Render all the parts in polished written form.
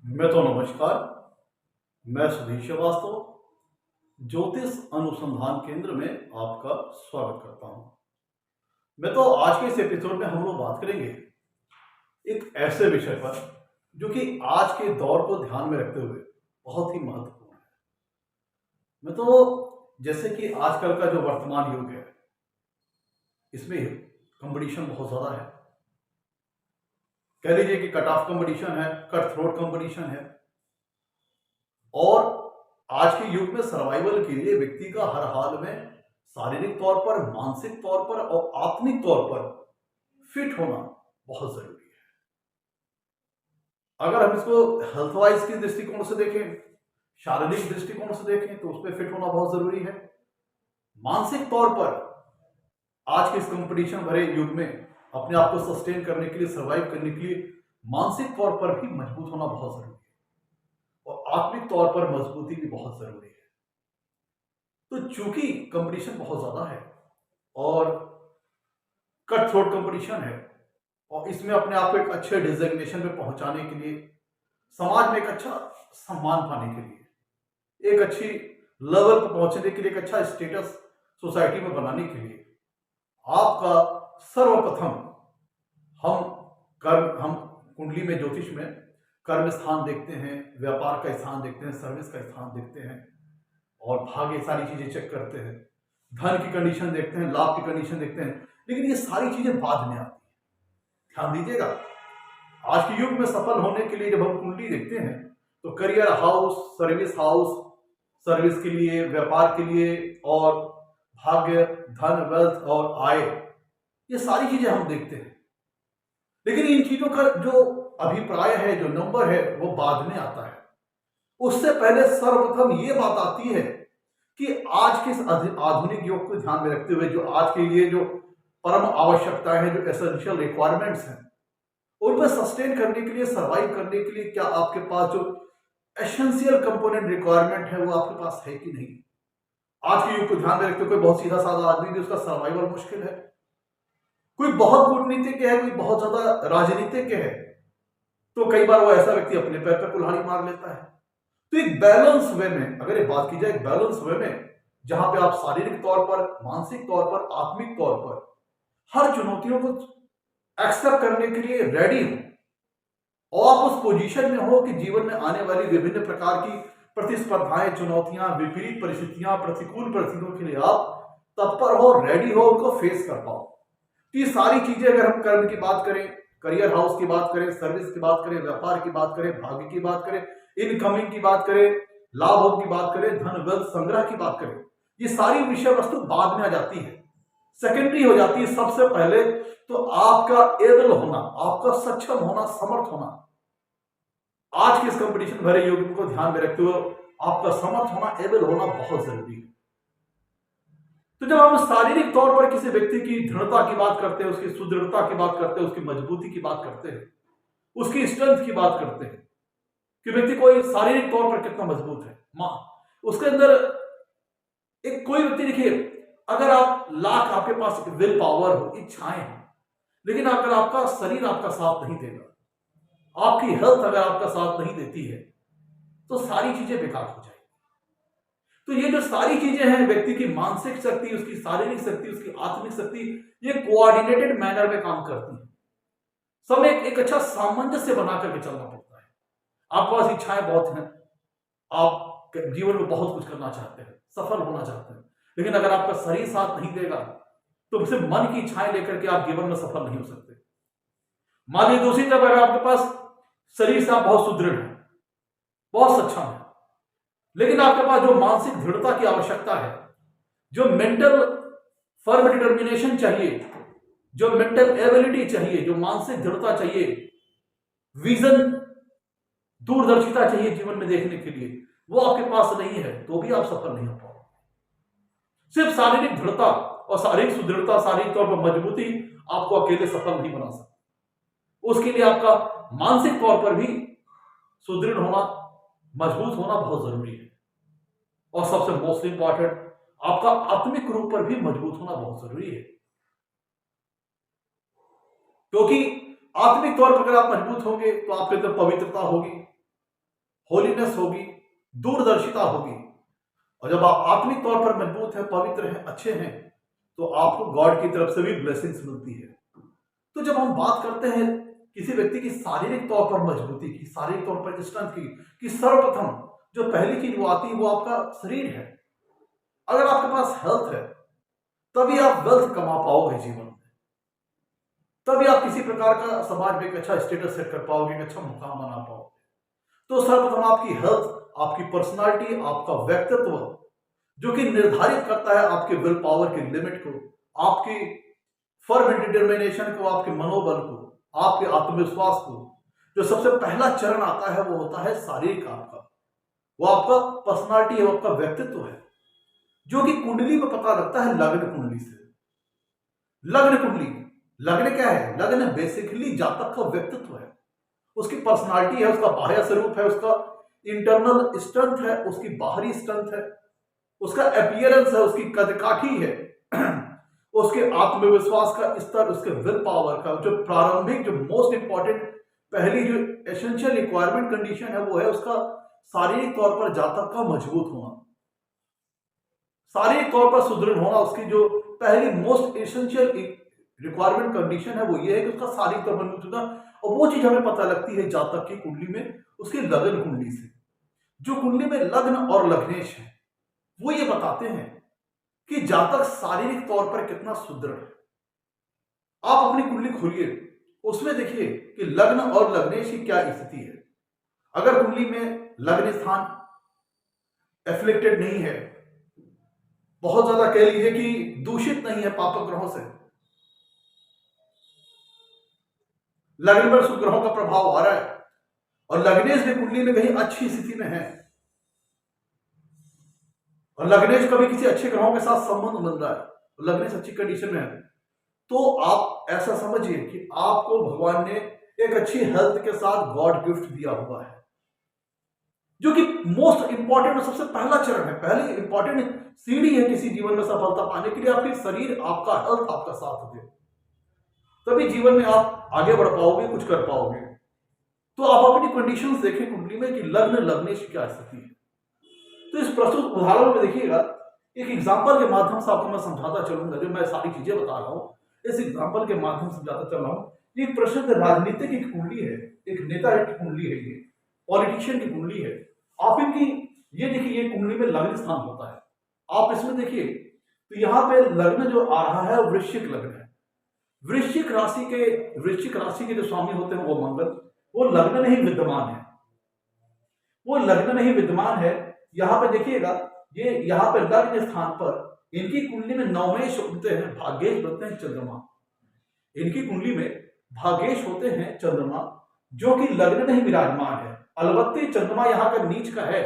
नमस्कार। मैं सुधीर श्रीवास्तव ज्योतिष अनुसंधान केंद्र में आपका स्वागत करता हूं। आज के इस एपिसोड में हम लोग बात करेंगे एक ऐसे विषय पर जो कि आज के दौर को ध्यान में रखते हुए बहुत ही महत्वपूर्ण है। जैसे कि आजकल का जो वर्तमान युग है, इसमें कंपटीशन बहुत ज्यादा है। कह लीजिए कि कट ऑफ कंपटीशन है, कट थ्रोट कंपटीशन है, और आज के युग में सर्वाइवल के लिए व्यक्ति का हर हाल में शारीरिक तौर पर, मानसिक तौर पर और आत्मिक तौर पर फिट होना बहुत जरूरी है। अगर हम इसको हेल्थ वाइज के दृष्टिकोण से देखें, शारीरिक दृष्टिकोण से देखें, तो उसमें फिट होना बहुत जरूरी है। मानसिक तौर पर आज के इस कंपटीशन भरे युग में अपने आप को सस्टेन करने के लिए, सर्वाइव करने के लिए मानसिक तौर पर भी मजबूत होना बहुत जरूरी है और आत्मिक तौर पर मजबूती भी बहुत जरूरी है। तो चूंकि कंपटीशन बहुत ज्यादा है और कट थ्रोट कंपटीशन है, और इसमें अपने आप को एक अच्छे डिजिग्नेशन पे पहुंचाने के लिए, समाज में एक अच्छा सम्मान पाने के लिए, एक अच्छी लेवल पर पहुंचने के लिए, एक अच्छा स्टेटस सोसाइटी में बनाने के लिए आपका सर्वप्रथम हम कुंडली में, ज्योतिष में कर्म स्थान देखते हैं, व्यापार का स्थान देखते हैं, सर्विस का स्थान देखते हैं और भाग्य सारी चीजें चेक करते हैं, धन की कंडीशन देखते हैं, लाभ की कंडीशन देखते हैं। लेकिन ये सारी चीजें बाद में आती है। ध्यान दीजिएगा, आज के युग में सफल होने के लिए जब हम कुंडली देखते हैं तो करियर हाउस, सर्विस के लिए, व्यापार के लिए, और भाग्य, धन, वेल्थ और आय, ये सारी चीजें हम देखते हैं। लेकिन इन चीजों का जो अभिप्राय है, जो नंबर है, वो बाद में आता है। उससे पहले सर्वप्रथम ये बात आती है कि आज के इस आधुनिक युग को ध्यान में रखते हुए जो आज के लिए जो परम आवश्यकताएं हैं, जो एसेंशियल रिक्वायरमेंट्स हैं, उन पर सस्टेन करने के लिए, सर्वाइव करने के लिए क्या आपके पास जो एसेंशियल कंपोनेंट रिक्वायरमेंट है वो आपके पास है कि नहीं। आज के युग को ध्यान में रखते हुए कोई बहुत सीधा साधा आदमी भी, उसका सर्वाइवल मुश्किल है। कोई बहुत कूटनीतिक है, कोई बहुत ज्यादा राजनीतिक है, तो कई बार वो ऐसा व्यक्ति अपने पैर पर कुल्हाड़ी मार लेता है। तो एक बैलेंस वे में अगर ये बात की जाए, एक बैलेंस वे में जहां पे आप शारीरिक तौर पर, मानसिक तौर पर, आत्मिक तौर पर हर चुनौतियों को एक्सेप्ट करने के लिए रेडी हो और आप उस पोजीशन में हो कि जीवन में आने वाली विभिन्न प्रकार की प्रतिस्पर्धाएं, चुनौतियां, विपरीत परिस्थितियां, प्रतिकूल परिस्थितियों के लिए आप तत्पर हो, रेडी हो, उनको फेस कर पाओ। तो ये सारी चीजें अगर हम कर्म की बात करें, करियर हाउस की बात करें, सर्विस की बात करें, व्यापार की बात करें, भाग्य की बात करें, इनकमिंग की बात करें, लाभों की बात करें, धन वेल्थ संग्रह की बात करें, ये सारी विषय वस्तु बाद में आ जाती है, सेकेंडरी हो जाती है। सबसे पहले तो आपका एबल होना, आपका सक्षम होना, समर्थ होना, आज के इस कंपटीशन भरे युग को ध्यान में रखते हुए आपका समर्थ होना, एबल होना बहुत जरूरी है। तो जब हम शारीरिक तौर पर किसी व्यक्ति की दृढ़ता की बात करते हैं, उसकी सुदृढ़ता की बात करते हैं, उसकी मजबूती की बात करते हैं, उसकी स्ट्रेंथ की बात करते हैं कि व्यक्ति कोई शारीरिक तौर पर कितना मजबूत है, उसके अंदर एक कोई व्यक्ति, देखिए, अगर आप लाख, आपके पास विल पावर हो, इच्छाएं हो, लेकिन अगर आपका शरीर आपका साथ नहीं देगा, आपकी हेल्थ अगर आपका साथ नहीं देती है, तो सारी चीजें बेकार हो जाएगी। तो ये जो सारी चीजें हैं, व्यक्ति की मानसिक शक्ति, उसकी शारीरिक शक्ति, उसकी आत्मिक शक्ति, ये कोऑर्डिनेटेड मैनर में काम करती है। सब एक अच्छा सामंजस्य बना करके चलना पड़ता है। आपके पास इच्छाएं बहुत हैं, आप जीवन में बहुत कुछ करना चाहते हैं, सफल होना चाहते हैं, लेकिन अगर आपका शरीर साथ नहीं देगा तो सिर्फ मन की इच्छाएं लेकर के आप जीवन में सफल नहीं हो सकते। मान लीजिए दूसरी तरफ अगर आपके पास शरीर से आप बहुत सुदृढ़ है, बहुत सक्षम है, लेकिन आपके पास जो मानसिक दृढ़ता की आवश्यकता है, जो मेंटल फर्म डिटर्मिनेशन चाहिए, जो मेंटल एबिलिटी चाहिए, जो मानसिक दृढ़ता चाहिए, विजन, दूरदर्शिता चाहिए जीवन में देखने के लिए, वो आपके पास नहीं है, तो भी आप सफल नहीं हो पाओगे। सिर्फ शारीरिक दृढ़ता और शारीरिक सुदृढ़ता, शारीरिक तौर पर मजबूती आपको अकेले सफल नहीं बना सकती। उसके लिए आपका मानसिक तौर पर भी सुदृढ़ होना, मजबूत होना बहुत जरूरी है। और सबसे मोस्ट इंपॉर्टेंट, आपका आत्मिक रूप पर भी मजबूत होना बहुत जरूरी है, क्योंकि आत्मिक तौर पर अगर आप मजबूत होंगे तो आपके अंदर पवित्रता होगी, होलीनेस होगी, दूरदर्शिता होगी। और जब आप आत्मिक तौर पर मजबूत हैं, पवित्र हैं, अच्छे हैं, तो आपको गॉड की तरफ से भी ब्लेसिंग्स मिलती है। तो जब हम बात करते हैं किसी व्यक्ति की शारीरिक तौर पर मजबूती की, शारीरिक तौर पर स्ट्रेंथ की, कि सर्वप्रथम जो पहली चीज वो आती है वो आपका शरीर है। अगर आपके पास हेल्थ है तभी आप वेल्थ कमा पाओगे जीवन में, तभी आप किसी प्रकार का समाज में एक अच्छा स्टेटस सेट कर पाओगे, एक अच्छा मुकाम बना पाओगे। तो सर्वप्रथम आपकी हेल्थ, आपकी पर्सनालिटी, आपका व्यक्तित्व, जो कि निर्धारित करता है आपके विल पावर की लिमिट को, आपकी फर्म डिटर्मिनेशन को, आपके मनोबल को, आपके आत्मविश्वास को। जो सबसे पहला चरण आता है वो होता है शारीरिक आपका, वो आपका पर्सनालिटी है, वो आपका व्यक्तित्व है, जो कि कुंडली में पता लगता है लग्न कुंडली से। लग्न कुंडली, लग्न क्या है? लग्न बेसिकली जातक का व्यक्तित्व है, उसकी पर्सनालिटी है, उसका बाह्य स्वरूप है, उसका इंटरनल स्ट्रेंथ है, उसकी बाहरी स्ट्रेंथ है, उसका अपीयरेंस है, उसकी कदकाठी है, उसके आत्मविश्वास का स्तर, उसके विल पावर का जो प्रारंभिक, जो मोस्ट इंपॉर्टेंट पहली जो एसेंशियल रिक्वायरमेंट कंडीशन है वो है उसका शारीरिक तौर पर जातक का मजबूत होना, शारीरिक तौर पर सुदृढ़ होना। उसकी जो पहली मोस्ट एसेंशियल रिक्वायरमेंट कंडीशन है वो ये है कि उसका शारीरिक तौर पर मजबूत होना। और वो चीज हमें पता लगती है जातक की कुंडली में, उसकी लग्न कुंडली से। जो कुंडली में लग्न और लग्नेश है वो ये बताते हैं कि जातक शारीरिक तौर पर कितना सुदृढ़ है। आप अपनी कुंडली खोलिए, उसमें देखिए कि लग्न और लग्नेश की क्या स्थिति है। अगर कुंडली में लग्न स्थान एफ्लिक्टेड नहीं है, बहुत ज्यादा कह लीजिए कि दूषित नहीं है पाप ग्रहों से, लग्न पर शुभ ग्रहों का प्रभाव आ रहा है और लग्नेश भी कुंडली में कहीं अच्छी स्थिति में है और लग्नेश कभी किसी अच्छे ग्रहों के साथ संबंध बन रहा है, लग्नेश अच्छी कंडीशन में है, तो आप ऐसा समझिए कि आपको भगवान ने एक अच्छी हेल्थ के साथ गॉड गिफ्ट दिया हुआ है, जो कि मोस्ट इंपॉर्टेंट और सबसे पहला चरण है, पहली इंपॉर्टेंट सीढ़ी है किसी जीवन में सफलता पाने के लिए। आपके शरीर, आपका हेल्थ आपका साथ दे, तभी जीवन में आप आगे बढ़ पाओगे, कुछ कर पाओगे। तो आप अपनी कंडीशंस देखें कुंडली में कि लग्न लग्नेश क्या स्थिति है। तो इस प्रस्तुत उदाहरण में देखिएगा, एक एग्जाम्पल के माध्यम से आपको मैं समझाता चलूंगा, जो मैं सारी चीजें बता रहा हूं इस एग्जाम्पल के माध्यम से समझाता चल रहा हूं। एक प्रसिद्ध राजनीतिक की कुंडली है, एक नेता की कुंडली है, ये पॉलिटिशियन की कुंडली है। आप इनकी ये देखिए, ये कुंडली में लग्न स्थान होता है, आप इसमें देखिए तो यहाँ पे लग्न जो आ रहा है वृश्चिक लग्न है। वृश्चिक राशि के जो स्वामी होते हैं वो मंगल, वो लग्न नहीं विद्यमान है, वो लग्न नहीं विद्यमान है। यहाँ पे देखिएगा, ये यहाँ पे लग्न स्थान पर इनकी कुंडली में नवमेश होते हैं, भाग्येश बनते हैं चंद्रमा। इनकी कुंडली में भाग्येश होते हैं चंद्रमा, जो कि लग्न नहीं विराजमान है। अलबत्ते चंद्रमा यहाँ का नीच का है,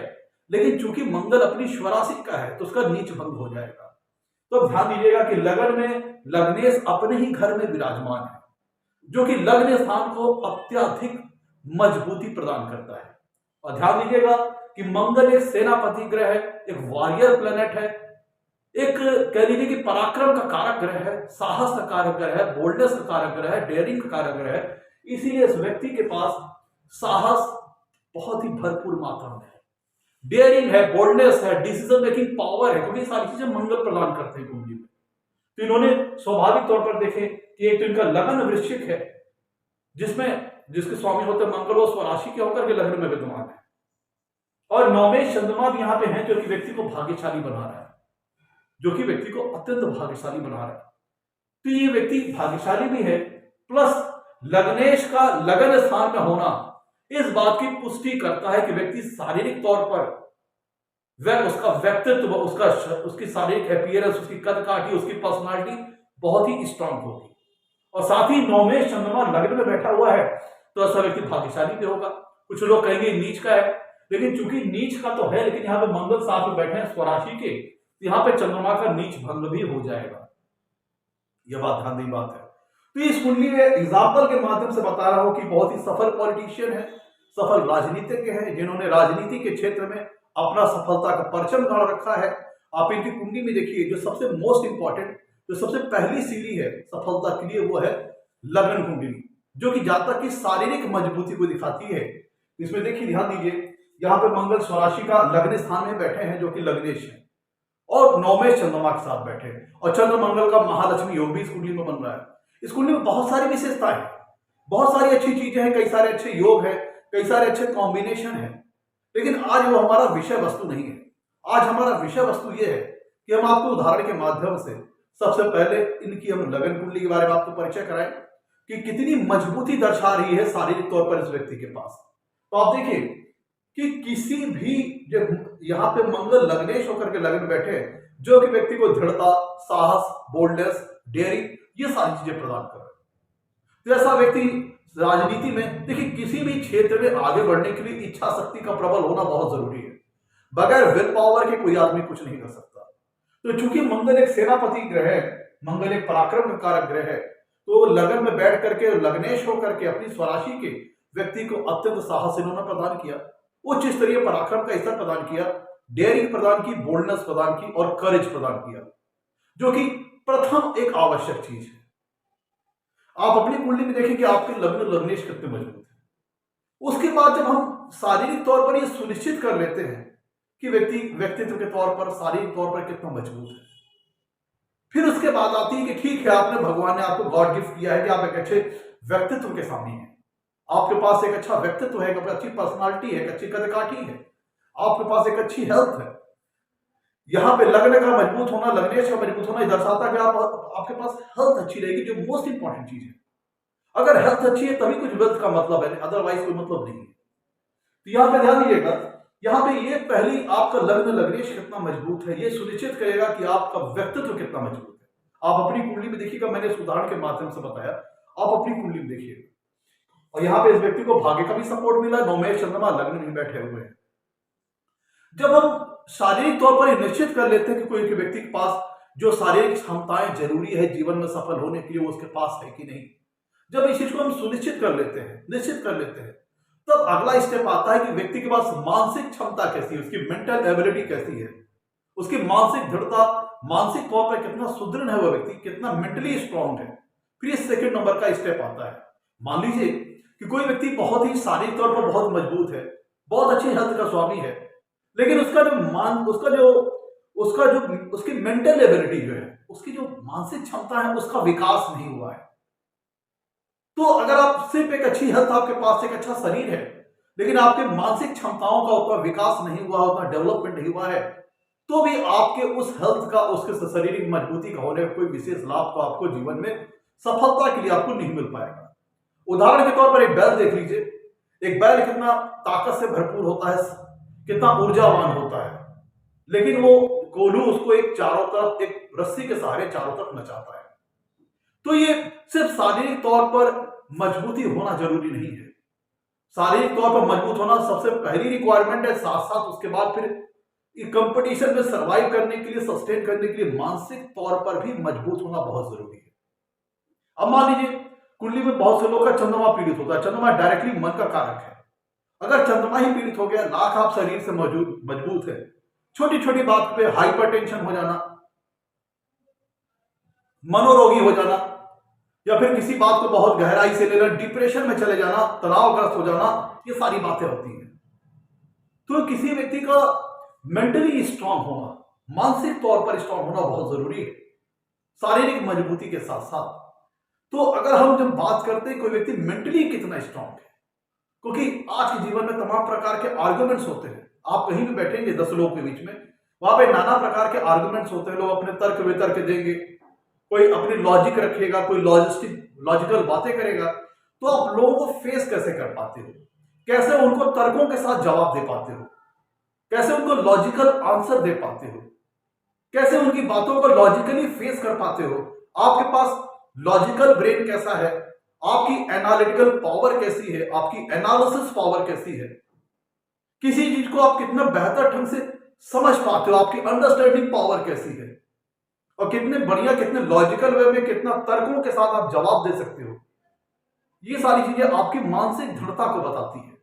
लेकिन चूंकि मंगल अपनी स्वराशि का है तो उसका नीच भंग हो जाएगा। तो ध्यान दीजिएगा कि लगन में लग्नेश अपने ही घर में विराजमान है, जो कि लग्न स्थान को अत्यधिक मजबूती प्रदान करता है। और ध्यान दीजिएगा कि मंगल एक सेनापति ग्रह है, एक वॉरियर प्लेनेट है, एक कह लीजिए कि पराक्रम का कारक ग्रह है, साहस का कारक ग्रह है, बोल्डनेस का कारक ग्रह है, डेयरिंग का कारक ग्रह है। इसीलिए इस व्यक्ति के पास साहस बहुत ही भरपूर मात्रा में है, डेयरिंग है, बोल्डनेस है, डिसीजन मेकिंग पावर है, क्योंकि सारी चीजें मंगल प्रदान करते हैं कुंडली में। तो इन्होंने स्वाभाविक तौर पर देखे कि एक तो इनका लगन वृश्चिक है, जिसके स्वामी होते हैं मंगल, वो स्वराशि के होकर के लग्न में विद्यमान है, और नौमेश चंद्रमा भी यहाँ पे है, जो कि व्यक्ति को भाग्यशाली बना रहा है, जो कि व्यक्ति को अत्यंत भाग्यशाली बना रहा है। तो ये व्यक्ति भाग्यशाली भी है, प्लस लग्नेश का लगन स्थान में होना इस बात की पुष्टि करता है कि व्यक्ति शारीरिक तौर पर उसका व्यक्तित्व, उसकी शारीरिक अपीयरेंस, उसकी कद काठी, उसकी पर्सनालिटी बहुत ही स्ट्रांग होगी। और साथ ही नौमेश चंद्रमा लग्न में बैठा हुआ है तो ऐसा व्यक्ति भाग्यशाली भी होगा। कुछ लोग कहेंगे नीच का है, लेकिन चूंकि नीच का तो है, लेकिन यहाँ पे मंगल साथ में बैठे हैं स्वराशि के, यहाँ पे चंद्रमा का नीच भंग भी हो जाएगा। यह बात ध्यान देने बात है। तो इस कुंडली में एग्जाम्पल के माध्यम से बता रहा हूं कि बहुत ही सफल पॉलिटिशियन है, सफल राजनीतिज्ञ हैं, जिन्होंने राजनीति के क्षेत्र में अपना सफलता का परचम गाड़ रखा है। आप इनकी कुंडली में देखिए, जो सबसे मोस्ट इंपॉर्टेंट, जो सबसे पहली सीढ़ी है सफलता के लिए, वो है लगन कुंडली, जो कि जातक की शारीरिक मजबूती को दिखाती है। इसमें देखिए, ध्यान दीजिए, यहाँ पे मंगल स्वराशि का लग्न स्थान में बैठे हैं जो कि लग्नेश है, और नौमेश चंद्रमा के साथ बैठे हैं, और चंद्र मंगल का महालक्ष्मी योग भी इस कुंडली में बन रहा है। इस कुंडली में बहुत सारी विशेषताएं हैं, बहुत सारी अच्छी चीजें हैं, कई सारे अच्छे योग हैं, कई सारे अच्छे कॉम्बिनेशन हैं। लेकिन आज वो हमारा विषय वस्तु नहीं है। आज हमारा विषय वस्तु ये है कि हम आपको उदाहरण के माध्यम से सबसे पहले इनकी हम लगन कुंडली के बारे में आपको परिचय कराएं कि कितनी मजबूती दर्शा रही है शारीरिक तौर पर इस व्यक्ति के पास। तो आप देखिए कि किसी भी जो यहाँ पे मंगल लग्नेश होकर के लगन बैठे हैं, जो कि व्यक्ति को दृढ़ता, साहस, बोल्डनेस, डेयरिंग, ये सारी चीजें प्रदान कर रहे हैं। तो ऐसा व्यक्ति राजनीति में, देखिए किसी भी क्षेत्र में आगे बढ़ने के लिए इच्छा शक्ति का प्रबल होना बहुत जरूरी है। बगैर विल पावर के कोई आदमी कुछ नहीं कर सकता। तो चूंकि मंगल एक सेनापति ग्रह है, मंगल एक पराक्रम कारक ग्रह है, तो लगन में बैठ करके लग्नेश होकर के अपनी स्वराशि के व्यक्ति को अत्यंत साहस इन्होंने प्रदान किया, उच्च स्तरीय पराक्रम का स्तर प्रदान किया, डेयरिंग प्रदान की, बोल्डनेस प्रदान की और करेज प्रदान किया, जो कि प्रथम एक आवश्यक चीज है। आप अपनी कुंडली में देखें कि आपके लग्न लग्नेश कितने मजबूत है। उसके बाद जब हम शारीरिक तौर पर यह सुनिश्चित कर लेते हैं कि व्यक्ति व्यक्तित्व के तौर पर, शारीरिक तौर पर कितना मजबूत है, फिर उसके बाद आती है कि ठीक है, आपने, भगवान ने आपको गॉड गिफ्ट किया है कि आप एक अच्छे व्यक्तित्व के स्वामी हैं, आपके पास एक अच्छा व्यक्तित्व है, एक अच्छी पर्सनालिटी है, एक अच्छी कदकाठी है, आपके पास एक अच्छी हेल्थ है। यहाँ पे लग्न का मजबूत होना, लग्नेश का मजबूत होना दर्शाता है कि आपके पास हेल्थ अच्छी रहेगी, जो मोस्ट इंपॉर्टेंट चीज है। अगर हेल्थ अच्छी है तभी कुछ वेल्थ का मतलब है, अदरवाइज कोई मतलब नहीं है। तो यहाँ पे ध्यान दीजिएगा, यहाँ पे ये पहली आपका लग्न लग्नेश कितना मजबूत है ये सुनिश्चित करेगा कि आपका व्यक्तित्व कितना मजबूत है। आप अपनी कुंडली में देखिएगा, मैंने इस उदाहरण के माध्यम से बताया, आप अपनी कुंडली में देखिएगा। और यहाँ पे इस व्यक्ति को भाग्य का भी सपोर्ट मिला, नौमेश चंद्रमा लग्न में बैठे हुए हैं। जब हम शारीरिक तौर पर निश्चित कर लेते हैं कि कोई व्यक्ति के पास जो शारीरिक क्षमताएं जरूरी है जीवन में सफल होने के लिए वो उसके पास है कि नहीं, जब इस चीज को हम सुनिश्चित कर लेते हैं, निश्चित कर लेते हैं, तब अगला स्टेप आता है कि व्यक्ति के पास मानसिक क्षमता कैसी है, उसकी मेंटल एबिलिटी कैसी है, उसकी मानसिक दृढ़ता, मानसिक तौर पर कितना सुदृढ़ है वह व्यक्ति, कितना मेंटली स्ट्रांग है। फिर इस सेकंड नंबर का स्टेप आता है। मान लीजिए कि कोई व्यक्ति बहुत ही शारीरिक तौर पर बहुत मजबूत है, बहुत अच्छी हेल्थ का स्वामी है, लेकिन उसकी मेंटल एबिलिटी जो है, उसकी जो मानसिक क्षमता है, उसका विकास नहीं हुआ है। तो अगर आप सिर्फ एक अच्छी हेल्थ, आपके पास एक अच्छा शरीर है, लेकिन आपके मानसिक क्षमताओं का उतना विकास नहीं हुआ, उतना डेवलपमेंट नहीं हुआ है, तो भी आपके उस हेल्थ का, उसके शारीरिक मजबूती का होने का कोई विशेष लाभ तो आपको जीवन में सफलता के लिए आपको नहीं मिल पाएगा। उदाहरण के तौर पर एक बैल देख लीजिए, एक बैल कितना ताकत से भरपूर होता है, कितना ऊर्जावान होता है, लेकिन वो कोल्हू उसको एक चारों तरफ एक रस्सी के सहारे चारों तरफ नचाता है। तो ये सिर्फ शारीरिक तौर पर मजबूती होना जरूरी नहीं है। शारीरिक तौर पर मजबूत होना सबसे पहली रिक्वायरमेंट है, साथ साथ उसके बाद फिर कंपटीशन में सरवाइव करने के लिए, सस्टेन करने के लिए मानसिक तौर पर भी मजबूत होना बहुत जरूरी है। अब मान लीजिए कुंडली में बहुत से लोग का चंद्रमा पीड़ित होता है। चंद्रमा डायरेक्टली मन का कारक है। अगर चंद्रमा ही पीड़ित हो गया, लाख आप शरीर से मजबूत है, छोटी छोटी बात पे हाइपरटेंशन हो जाना, मनोरोगी हो जाना, या फिर किसी बात को बहुत गहराई से लेना, डिप्रेशन में चले जाना, तनावग्रस्त हो जाना, ये सारी बातें होती हैं। तो किसी व्यक्ति का मेंटली स्ट्रांग होना, मानसिक तौर पर स्ट्रांग होना बहुत जरूरी है, शारीरिक मजबूती के साथ साथ। तो अगर हम जब बात करते हैं कोई व्यक्ति मेंटली कितना स्ट्रांग है, क्योंकि आज के जीवन में तमाम प्रकार के आर्गुमेंट्स होते हैं। आप कहीं भी बैठेंगे 10 लोगों के बीच में, वहां पे नाना प्रकार के आर्गुमेंट्स होते हैं। लोग अपने तर्क वितर्क देंगे, कोई अपनी लॉजिक रखेगा, कोई लॉजिकल बातें करेगा। तो आप लोगों को फेस कैसे कर पाते हो, कैसे उनको तर्कों के साथ जवाब दे पाते हो, कैसे उनको लॉजिकल आंसर दे पाते हो, कैसे उनकी बातों को लॉजिकली फेस कर पाते हो। आपके पास लॉजिकल ब्रेन कैसा है, आपकी एनालिटिकल पावर कैसी है, आपकी एनालिसिस पावर कैसी है, किसी चीज को आप कितना बेहतर ढंग से समझ पाते हो, आपकी अंडरस्टैंडिंग पावर कैसी है, और कितने बढ़िया, कितने लॉजिकल वे में, कितना तर्कों के साथ आप जवाब दे सकते हो। ये सारी चीजें आपकी मानसिक दृढ़ता को बताती है।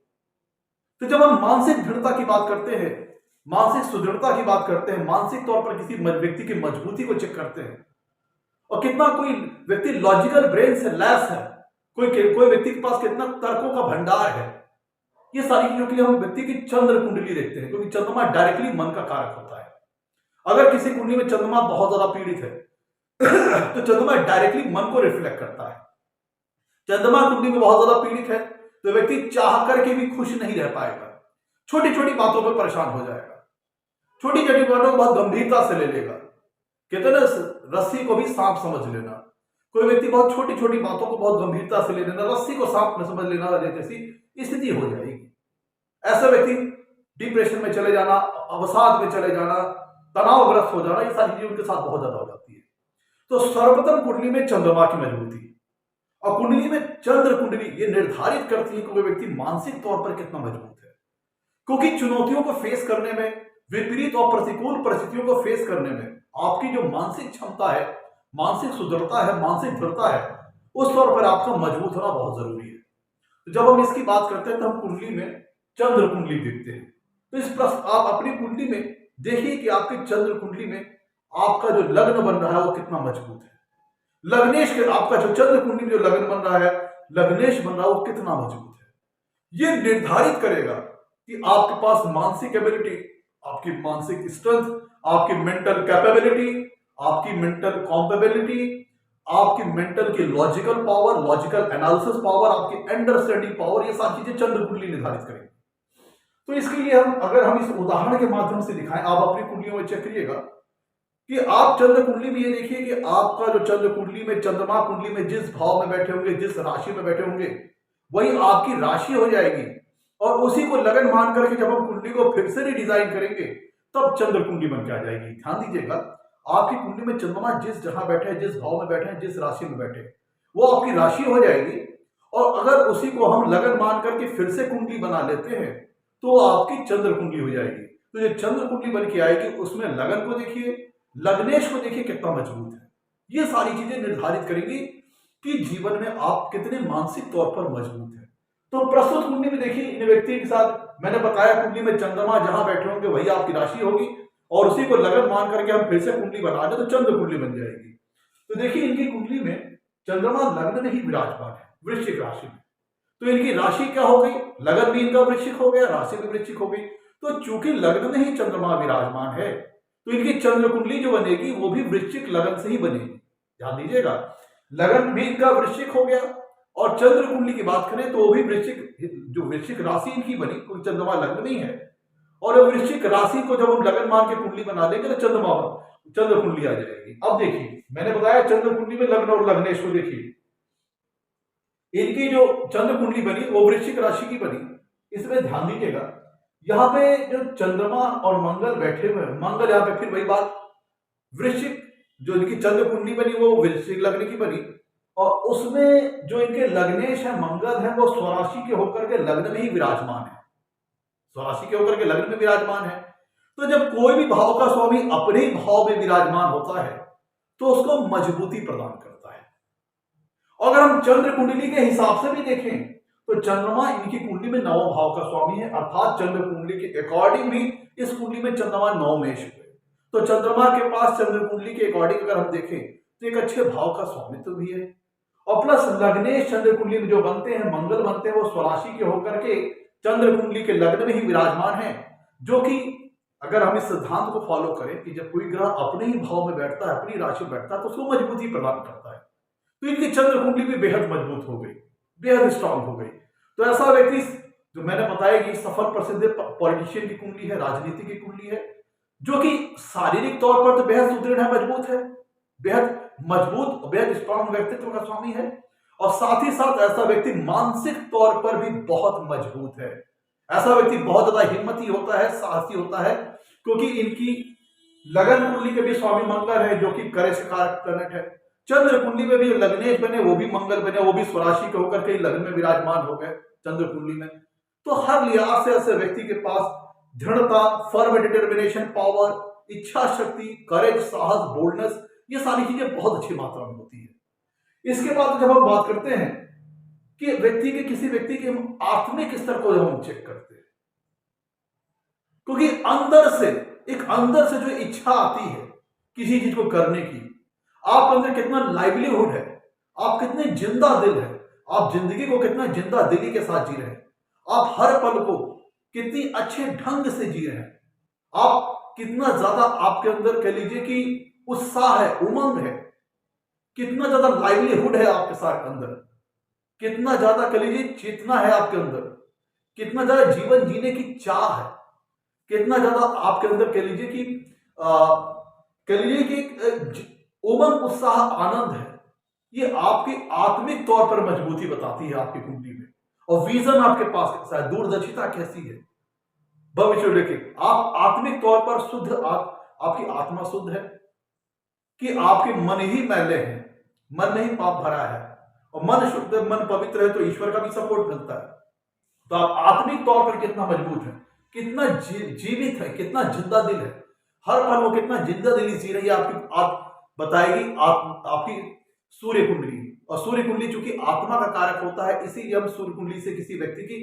तो जब हम मानसिक दृढ़ता की बात करते हैं, मानसिक सुदृढ़ता की बात करते हैं, मानसिक तौर पर किसी व्यक्ति की मजबूती को चेक करते हैं, और कितना कोई व्यक्ति लॉजिकल ब्रेन से लैस है, कोई व्यक्ति के पास कितना तर्कों का भंडार है, ये सारी चीजों के लिए हम व्यक्ति की चंद्र कुंडली देखते हैं, क्योंकि चंद्रमा डायरेक्टली मन का कारक होता है। अगर किसी कुंडली में चंद्रमा बहुत ज्यादा पीड़ित है तो चंद्रमा डायरेक्टली मन को रिफ्लेक्ट करता है। चंद्रमा कुंडली में बहुत ज्यादा पीड़ित है तो व्यक्ति चाह करके भी खुश नहीं रह पाएगा, छोटी छोटी बातों पर परेशान हो जाएगा, छोटी छोटी बातों को बहुत गंभीरता से ले लेगा। कहते ना, रस्सी को भी सांप समझ लेना। कोई व्यक्ति बहुत छोटी छोटी बातों को बहुत गंभीरता से ले लेना, रस्सी को सांप में समझ लेना जैसी स्थिति हो जाएगी। ऐसा व्यक्ति डिप्रेशन में चले जाना, अवसाद में चले जाना, तनावग्रस्त हो जाना, ये सारी चीजें उनके साथ बहुत ज्यादा हो जाती है। तो सर्वप्रथम कुंडली में चंद्रमा की मजबूती और कुंडली में चंद्र कुंडली ये निर्धारित करती है कि कोई व्यक्ति मानसिक तौर पर कितना मजबूत है। क्योंकि चुनौतियों को फेस करने में, विपरीत और प्रतिकूल परिस्थितियों को फेस करने में आपकी जो मानसिक क्षमता है, मानसिक सुदृढ़ता है, मानसिक दृढ़ता है, उस तौर पर आपका मजबूत होना बहुत जरूरी है। तो जब हम इसकी बात करते हैं तो हम कुंडली में चंद्र कुंडली देखते हैं। तो इस प्रश्न आप अपनी कुंडली में देखिए कि आपकी चंद्र कुंडली में आपका जो लग्न बन रहा है वो कितना मजबूत है। लग्नेश के आपका जो चंद्र कुंडली में जो लग्न बन रहा है, लग्नेश बन रहा है, वो कितना मजबूत है। ये निर्धारित करेगा कि आपके पास मानसिक एबिलिटी, आपकी मानसिक स्ट्रेंथ, आपकी मेंटल कैपेबिलिटी, आपकी मेंटल कॉम्पेबिलिटी, आपकी मेंटल की logical power, logical analysis power, आपकी अंडरस्टैंडिंग पावर, ये सारी चीजें चंद्र कुंडली निर्धारित करेगी। तो इसके लिए हम इस उदाहरण के माध्यम से दिखाएं, आप अपनी कुंडलियों में चेक करिएगा कि आप चंद्र कुंडली में ये देखिए कि आपका जो चंद्र कुंडली में, चंद्रमा कुंडली में जिस भाव में बैठे होंगे, जिस राशि में बैठे होंगे, वही आपकी राशि हो जाएगी। और उसी को लगन मान करके जब हम कुंडली को फिर से रिडिजाइन करेंगे तब चंद्र कुंडली बन के आ जाएगी। ध्यान दीजिएगा, आपकी कुंडली में चंद्रमा जिस जगह बैठे हैं, जिस भाव में बैठे हैं, जिस राशि में बैठे, वो आपकी राशि हो जाएगी। और अगर उसी को हम लगन मान करके फिर से कुंडली बना लेते हैं तो आपकी चंद्र कुंडली हो जाएगी। तो ये चंद्र कुंडली बन के आएगी, उसमें लगन को देखिए, लग्नेश को देखिए कितना मजबूत है। ये सारी चीजें निर्धारित करेंगी कि जीवन में आप कितने मानसिक तौर पर मजबूत हैं। तो प्रस्तुत कुंडली में देखिए, इन व्यक्ति के साथ मैंने बताया कुंडली में चंद्रमा जहां बैठे होंगे वही आपकी राशि होगी, और उसी को लगन मान करके हम फिर से कुंडली बना दें तो चंद्र कुंडली बन जाएगी। तो देखिए, इनकी कुंडली में चंद्रमा लग्न में ही विराजमान है, वृश्चिक राशि में। तो इनकी राशि क्या हो गई, लगन भी इनका वृश्चिक हो गया, राशि भी वृश्चिक हो गई। तो चूंकि लग्न में ही चंद्रमा विराजमान है तो इनकी चंद्र कुंडली जो बनेगी वो भी वृश्चिक लगन से ही बनेगी। ध्यान दीजिएगा, लगन भी इनका वृश्चिक हो गया, और चंद्र कुंडली की बात करें तो वो भी वृश्चिक, जो वृश्चिक राशि इनकी बनी, क्योंकि चंद्रमा लग्न में ही है। और वृश्चिक राशि को जब हम लगन मान के कुंडली बना देंगे तो चंद्र कुंडली आ जाएगी। अब देखिए, मैंने बताया चंद्र कुंडली में लग्न और लग्नेश को देखिए, इनकी जो चंद्र कुंडली बनी वो वृश्चिक राशि की बनी। इसमें ध्यान दीजिएगा, यहाँ पे जो चंद्रमा और मंगल बैठे हुए हैं, मंगल यहाँ पे फिर वही बात, वृश्चिक जो इनकी चंद्र कुंडली बनी वो वृश्चिक लग्न की बनी, और उसमें जो इनके लग्नेश है, मंगल है, वो स्वराशि के होकर के लग्न में ही विराजमान है, स्वराशि के होकर के लग्न में विराजमान है। तो जब कोई भी भाव का स्वामी अपने ही भाव में विराजमान होता है तो उसको मजबूती प्रदान करता है। अगर हम चंद्र कुंडली के हिसाब से भी देखें तो चंद्रमा इनकी कुंडली में नवम भाव का स्वामी है, अर्थात चंद्र कुंडली के अकॉर्डिंग भी इस कुंडली में चंद्रमा नवमेश हुए। तो चंद्रमा के पास चंद्र कुंडली के अकॉर्डिंग अगर हम देखें तो एक अच्छे भाव का स्वामित्व भी है, और प्लस लग्नेश चंद्र कुंडली में जो बनते हैं, मंगल बनते हैं, वो स्वराशि के होकर के चंद्र कुंडली के लग्न में ही विराजमान है। जो कि अगर हम इस सिद्धांत को फॉलो करें कि जब कोई ग्रह अपने ही भाव में बैठता है, अपनी राशि में बैठता है, तो उसको मजबूती प्रदान करता है। तो इनकी चंद्र कुंडली भी बेहद मजबूत हो गई, बेहद स्ट्रांग हो गई। तो ऐसा व्यक्ति जो मैंने बताया कि सफल प्रसिद्ध पॉलिटिशियन की कुंडली है, राजनीति की कुंडली है, जो कि शारीरिक तौर पर तो बेहद सुदृढ़ है, मजबूत है, बेहद मजबूत, बेहद स्ट्रांग व्यक्तित्व का स्वामी है, और साथ ही साथ ऐसा व्यक्ति मानसिक तौर पर भी बहुत मजबूत है। ऐसा व्यक्ति बहुत ज्यादा हिम्मती होता है, साहसी होता है, क्योंकि इनकी लगन कुंडली के भी स्वामी मंगल है, जो कि करेज कारक प्लैनेट है। चंद्र कुंडली में भी लग्नेश बने, वो भी मंगल बने, वो भी स्वराशि के होकर के लग्न में विराजमान हो गए चंद्र कुंडली में। तो हर लिहाज से ऐसे व्यक्ति के पास दृढ़ता, फर्म डिटर्मिनेशन पावर, इच्छा शक्ति, करेज, साहस, बोल्डनेस, ये सारी चीजें बहुत अच्छी मात्रा में होती है। इसके बाद जब हम बात करते हैं कि व्यक्ति के, किसी व्यक्ति के आत्मिक स्तर को जब हम चेक करते हैं, क्योंकि अंदर से जो इच्छा आती है किसी चीज को करने की, आप अंदर कितना लाइवलीहुड है, आप कितने जिंदा दिल है, आप जिंदगी को कितना जिंदा दिली के साथ जी रहे हैं, आप हर पल को कितनी अच्छे ढंग से जी रहे हैं, आप कितना ज्यादा आपके अंदर कह लीजिए कि उत्साह है, उमंग है, कितना ज्यादा लाइवलीहुड है आपके साथ अंदर, कितना ज्यादा कह लीजिए चेतना है आपके अंदर, कितना ज्यादा जीवन जीने की चाह है, कितना ज्यादा आपके अंदर कह लीजिए कि उमंग, उत्साह, आनंद है। ये आपकी आत्मिक तौर पर मजबूती बताती है आपकी कुंडली में। और विजन आपके पास कैसा है, दूरदर्शिता कैसी है, भविष्य लेके आप आत्मिक तौर पर शुद्ध, आपकी आत्मा शुद्ध है कि आपके मन ही मैले हैं, मन नहीं पाप भरा है, और मन शुद्ध, मन पवित्र है तो ईश्वर का भी सपोर्ट मिलता है। तो आप आत्मिक तौर पर कितना मजबूत है, कितना जीवित है, कितना जिंदा दिल है, हर पल वो कितना जिंदा दिली जी रही है आपकी, आप बताएगी आपकी सूर्य कुंडली। और सूर्य कुंडली चूंकि आत्मा का कारक होता है, इसीलिए हम सूर्य कुंडली से किसी व्यक्ति की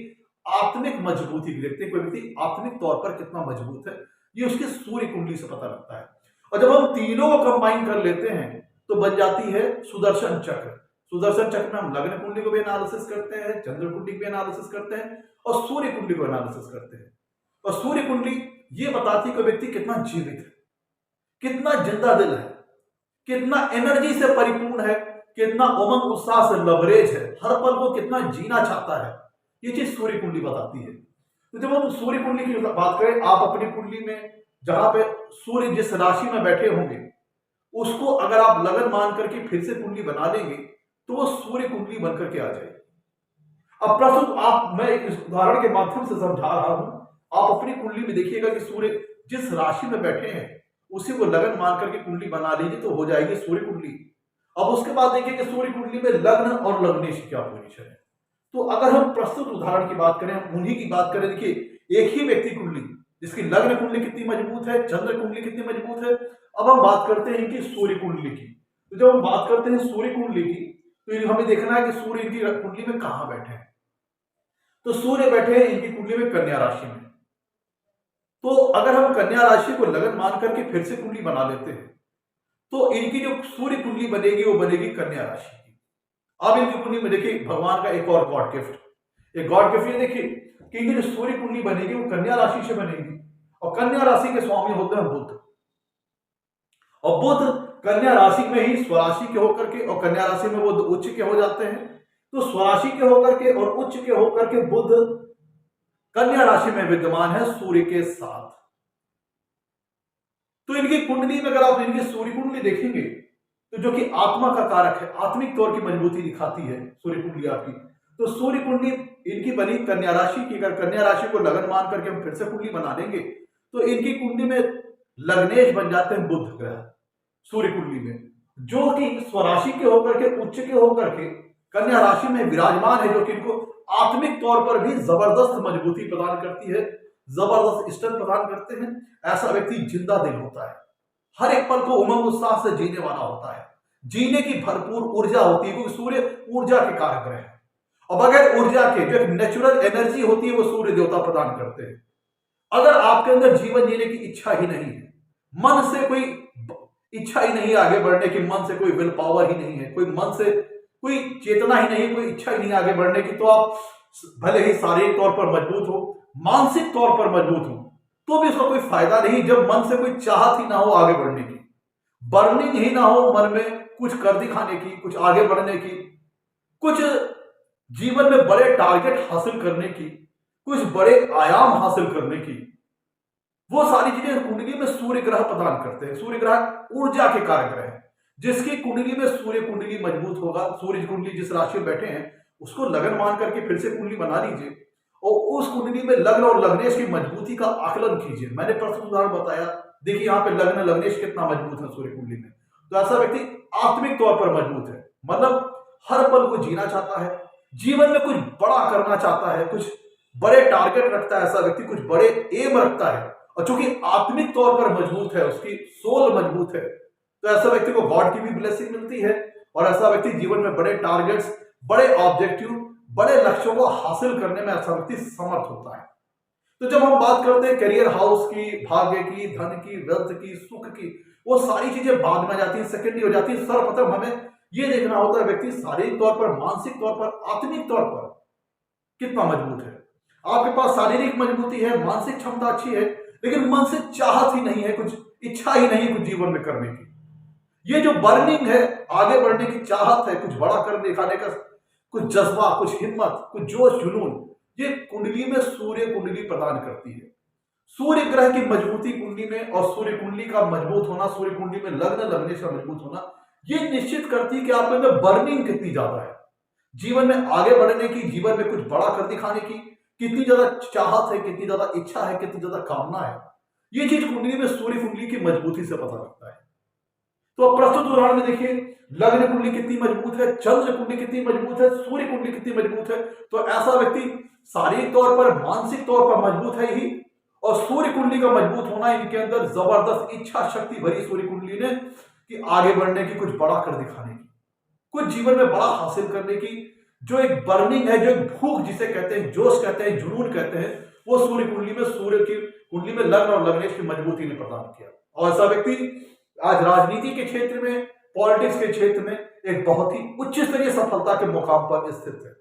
आत्मिक मजबूती देखते हैं। कोई व्यक्ति आत्मिक तौर पर कितना मजबूत है, ये उसकी सूर्य कुंडली से पता लगता है। और जब हम तीनों को कंबाइन कर लेते हैं तो बन जाती है सुदर्शन चक्र। सुदर्शन चक्र में हम लग्न कुंडली को भी एनालिसिस करते हैं, चंद्र कुंडली को भी एनालिसिस करते हैं, और सूर्य कुंडली को एनालिसिस करते हैं। और सूर्य कुंडली ये बताती है कि व्यक्ति कितना जीवित है, कितना जिंदा दिल है, कितना एनर्जी से परिपूर्ण है, कितना उमंग उत्साह से लबरेज है, हर पल को कितना जीना चाहता है, ये चीज सूर्य कुंडली बताती है। तो जब हम सूर्य कुंडली की बात करें, आप अपनी कुंडली में जहां पे सूर्य जिस राशि में बैठे होंगे उसको अगर आप लगन मान करके फिर से कुंडली बना लेंगे तो वो सूर्य कुंडली बनकर के आ जाएगी। अब प्रस्तुत मैं इस उदाहरण के माध्यम से समझा रहा हूं, आप अपनी कुंडली में देखिएगा कि सूर्य जिस राशि में बैठे हैं उसी को लगन मान करके कुंडली बना लीजिए तो हो जाएगी सूर्य कुंडली। अब उसके बाद देखिए कि सूर्य कुंडली में लग्न और लग्नेश क्या पोजीशन है। तो अगर हम प्रस्तुत उदाहरण की बात करें, हम उन्हीं की बात करें, देखिए एक ही व्यक्ति कुंडली जिसकी लग्न कुंडली कितनी मजबूत है, चंद्र कुंडली कितनी मजबूत है। अब हम बात करते हैं इनकी सूर्य कुंडली की। तो जब हम बात करते हैं सूर्य कुंडली की तो हमें देखना है कि सूर्य इनकी कुंडली में कहां बैठे हैं। तो सूर्य बैठे हैं इनकी कुंडली में कन्या राशि में। तो अगर हम कन्या राशि को लगन मान करके फिर से कुंडली बना लेते हैं तो इनकी जो सूर्य कुंडली बनेगी वो बनेगी कन्या राशि की। अब इनकी कुंडली में देखिए भगवान का एक और गॉड गिफ्ट, एक गॉड गिफ्ट ये देखिए कि इनकी जो सूर्य कुंडली बनेगी वो कन्या राशि से बनेगी, और कन्या राशि के स्वामी होते हैं बुध। और बुध कन्या राशि में ही स्वराशि के होकर के, और कन्या राशि में बुध उच्च के हो जाते हैं। तो स्वराशि के होकर के और उच्च के होकर के बुध कन्या राशि में विद्यमान है सूर्य के साथ। तो इनकी कुंडली में अगर आप इनकी सूर्य कुंडली देखेंगे तो जो कि आत्मा का कारक है, आत्मिक तौर की मजबूती दिखाती है सूर्य कुंडली आपकी। तो सूर्य कुंडली इनकी बनी कन्या राशि की। अगर कन्या राशि को लगन मान करके हम फिर से कुंडली बना लेंगे तो इनकी कुंडली में लग्नेश बन जाते हैं बुध ग्रह सूर्य कुंडली में, जो कि स्वराशि के होकर के उच्च के होकर के कन्या राशि में विराजमान है, जो कि इनको आत्मिक तौर पर भी जबरदस्त मजबूती प्रदान करती है, जबरदस्त स्ट्रेंथ प्रदान करते हैं। ऐसा व्यक्ति जिंदा दिल होता है, हर एक पल को उमंग उत्साह से जीने वाला होता है, जीने की भरपूर ऊर्जा होती है, क्योंकि सूर्य ऊर्जा के कारक ग्रह है। और बगैर ऊर्जा के जो एक नेचुरल एनर्जी होती है वो सूर्य देवता प्रदान करते हैं। अगर आपके अंदर जीवन जीने की इच्छा ही नहीं है, मन से कोई इच्छा ही नहीं है आगे बढ़ने की, मन से कोई विल पावर ही नहीं है, कोई मन से कोई चेतना ही नहीं, कोई इच्छा ही नहीं आगे बढ़ने की, तो आप भले ही शारीरिक तौर पर मजबूत हो, मानसिक तौर पर मजबूत हो, तो भी उसका कोई फायदा नहीं जब मन से कोई चाहत ही ना हो आगे बढ़ने की, बर्निंग ही ना हो मन में कुछ कर दिखाने की, कुछ आगे बढ़ने की, कुछ जीवन में बड़े टारगेट हासिल करने की, कुछ बड़े आयाम हासिल करने की। वो सारी चीजें कुंडली में सूर्य ग्रह प्रदान करते हैं। सूर्य ग्रह ऊर्जा के कारक ग्रह है। जिसकी कुंडली में सूर्य कुंडली मजबूत होगा, सूर्य कुंडली जिस राशि में बैठे हैं उसको लगन मान करके फिर से कुंडली बना लीजिए और उस कुंडली में लग्न और लग्नेश की मजबूती का आकलन कीजिए। मैंने प्रस्तुत उदाहरण बताया, देखिए यहाँ पे लग्न लग्नेश कितना मजबूत है सूर्य कुंडली में। तो ऐसा व्यक्ति आत्मिक तौर पर मजबूत है, मतलब हर पल को जीना चाहता है, जीवन में कुछ बड़ा करना चाहता है, कुछ बड़े टारगेट रखता है, ऐसा व्यक्ति कुछ बड़े एम रखता है। और चूंकि आत्मिक तौर पर मजबूत है, उसकी सोल मजबूत है, तो ऐसा व्यक्ति को गॉड की भी ब्लेसिंग मिलती है और ऐसा व्यक्ति जीवन में बड़े टारगेट्स, बड़े ऑब्जेक्टिव, बड़े लक्ष्यों को हासिल करने में ऐसा व्यक्ति समर्थ होता है। तो जब हम बात करते हैं करियर हाउस की, भाग्य की, धन की, वेल्थ की, सुख की, वो सारी चीजें बाद में जाती है, सेकेंडरी हो जाती है। सर्वप्रथम हमें यह देखना होता है व्यक्ति शारीरिक तौर पर, मानसिक तौर पर, आत्मिक तौर पर कितना मजबूत है। आपके पास शारीरिक मजबूती है, मानसिक क्षमता अच्छी है, लेकिन मन से चाहत ही नहीं है, कुछ इच्छा ही नहीं है कुछ जीवन में करने की। ये जो बर्निंग है, आगे बढ़ने की चाहत है, कुछ बड़ा कर दिखाने का कुछ जज्बा, कुछ हिम्मत, कुछ जोश जुनून, ये कुंडली में सूर्य कुंडली प्रदान करती है। सूर्य ग्रह की मजबूती कुंडली में और सूर्य कुंडली का मजबूत होना, सूर्य कुंडली में लग्न लगने से मजबूत होना, ये निश्चित करती है कि आपके अंदर बर्निंग कितनी ज्यादा है, जीवन में आगे बढ़ने की, जीवन में कुछ बड़ा कर दिखाने की कितनी ज्यादा चाहत है, कितनी ज्यादा इच्छा है, कितनी ज्यादा कामना है। ये चीज कुंडली में सूर्य कुंडली की मजबूती से पता लगता है। तो अब प्रस्तुत उदाहरण में देखिए, लग्न कुंडली कितनी मजबूत है, चंद्र कुंडली कितनी मजबूत है, सूर्य कुंडली कितनी मजबूत है। तो ऐसा व्यक्ति शारीरिक तौर पर, मानसिक तौर पर मजबूत है ही, और सूर्य कुंडली का मजबूत होना, इनके अंदर जबरदस्त इच्छा शक्ति भरी सूर्य कुंडली ने कि आगे बढ़ने की, कुछ बड़ा कर दिखाने की, कुछ जीवन में बड़ा हासिल करने की, जो एक बर्निंग है, जो एक भूख जिसे कहते हैं, जोश कहते हैं, जुनून कहते हैं, वो सूर्य कुंडली में, सूर्य की कुंडली में लग्न और लग्नेश की मजबूती ने प्रदान किया। और ऐसा व्यक्ति आज राजनीति के क्षेत्र में, पॉलिटिक्स के क्षेत्र में एक बहुत ही उच्च स्तरीय सफलता के मुकाम पर स्थित है।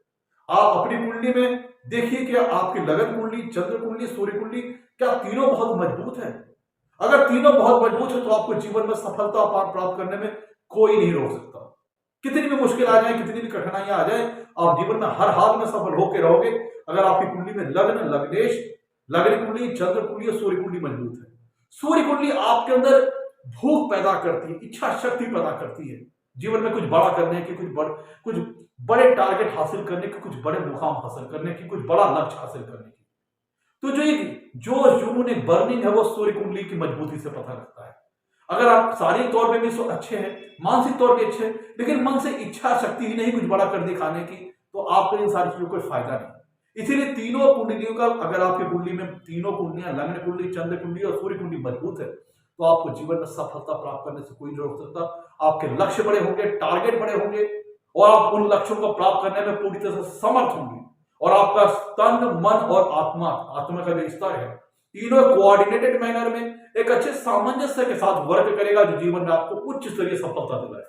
आप अपनी कुंडली में देखिए कि आपकी लगन कुंडली, चंद्र कुंडली, सूर्य कुंडली, क्या तीनों बहुत मजबूत है? अगर तीनों बहुत मजबूत है तो आपको जीवन में सफलता प्राप्त करने में कोई नहीं रोक सकता। कितनी भी मुश्किल आ जाए, कितनी भी कठिनाइयां आ जाए, आप जीवन में हर हाल में सफल होकर रहोगे अगर आपकी कुंडली में लग्न, लग्नेश, लग्न कुंडली, चंद्र कुंडली और सूर्य कुंडली मजबूत है। सूर्य कुंडली आपके अंदर भूख पैदा करती है, इच्छा शक्ति पैदा करती है, जीवन में कुछ बड़ा करने की, कुछ बड़े टारगेट हासिल करने की, कुछ बड़े मुकाम हासिल करने की, कुछ बड़ा लक्ष्य हासिल करने की। तो जो एक जोश जुनून, एक बर्निंग है, वो सूर्य कुंडली की मजबूती से पता लगता है। अगर आप शारीरिक तौर पे भी अच्छे हैं, मानसिक तौर पे अच्छे हैं, लेकिन मन से इच्छा शक्ति ही नहीं कुछ बड़ा कर दिखाने की, तो आपको इन सारी चीजों कोई फायदा नहीं। इसीलिए तीनों कुंडलियों का, अगर आपकी कुंडली में तीनों कुंडलियां, लग्न कुंडली, चंद्र कुंडली और सूर्य कुंडली मजबूत है, तो आपको जीवन में सफलता प्राप्त करने से कोई नहीं रोक सकता। आपके लक्ष्य बड़े होंगे, टारगेट बड़े होंगे, और आप उन लक्ष्यों को प्राप्त करने में पूरी तरह से समर्थ होंगे। और आपका तन, मन और आत्मा का जो स्तर है, तीनों कोऑर्डिनेटेड मैनर में एक अच्छे सामंजस्य के साथ वर्क करेगा, जो जीवन में आपको उच्च स्तरीय सफलता दिलाए।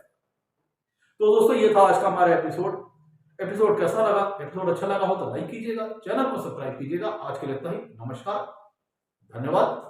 तो दोस्तों, ये था आज का हमारा एपिसोड कैसा लगा? एपिसोड अच्छा लगा हो तो लाइक कीजिएगा, चैनल को सब्सक्राइब कीजिएगा। आज के लिए इतना ही। नमस्कार, धन्यवाद।